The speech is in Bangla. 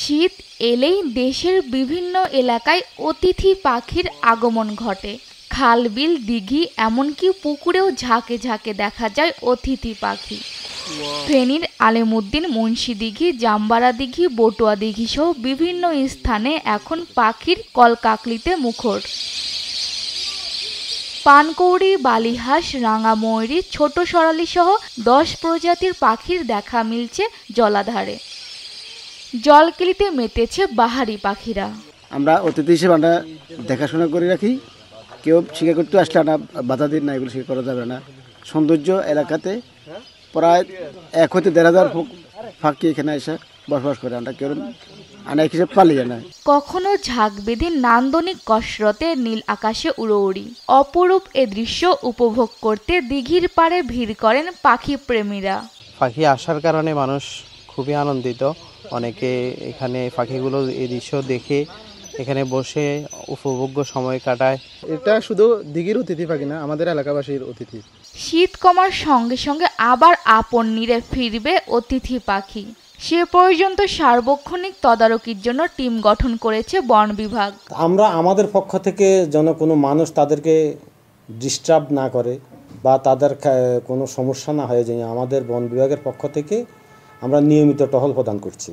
শীত এলেই দেশের বিভিন্ন এলাকায় অতিথি পাখির আগমন ঘটে। খাল, বিল, দিঘি এমনকি পুকুরেও ঝাঁকে ঝাঁকে দেখা যায় অতিথি পাখি। ফেনীর আলেমউদ্দিন মুন্সি দিঘি, জামবাড়া দিঘি, বটুয়া দিঘি সহ বিভিন্ন স্থানে এখন পাখির কলকাকলিতে মুখর। পানকৌড়ি, বালিহাঁস, রাঙা ময়ূরী, ছোট সরালি সহ 10 প্রজাতির পাখির দেখা মিলছে জলাধারে। জলকিলিতে মেতেছে বাহারি পাখিরা। আমরা অতিথি হিসেবে আমরা দেখাশোনা করে রাখি। কেউ শিকার করতে আসলে না বাধা দিন না, এগুলো শিকার করা যাবে না। সৌন্দর্য এলাকাতে প্রায় 1 হতে 1,500 পাখি এখানে এসে বসবাস করে। আমরা কেউ অনেক হিসেবে পালিয়ে না। কখনো ঝাঁক বেঁধে নান্দনিক কসরতে নীল আকাশে উড়োউড়ি। অপরূপ এ দৃশ্য উপভোগ করতে দিঘির পাড়ে ভিড় করেন পাখি প্রেমীরা। পাখি আসার কারণে মানুষ খুবই আনন্দিত। অনেকে এখানে পাখিগুলো এই দৃশ্য দেখে এখানে বসে উপভোগ্য সময় কাটায়। এটা শুধু দিঘির অতিথি পাখি না, আমাদের এলাকাবাসীর অতিথি। শীত কমার সঙ্গে সঙ্গে আবার আপন নীড়ে ফিরবে অতিথি পাখি। সে পর্যন্ত সার্বক্ষণিক তদারকির জন্য টিম গঠন করেছে বন বিভাগ। আমরা আমাদের পক্ষ থেকে যেন কোনো মানুষ তাদেরকে ডিস্টার্ব না করে বা তাদের কোনো সমস্যা না হয়ে যায়, আমাদের বন বিভাগের পক্ষ থেকে আমরা নিয়মিত টহল প্রদান করছি।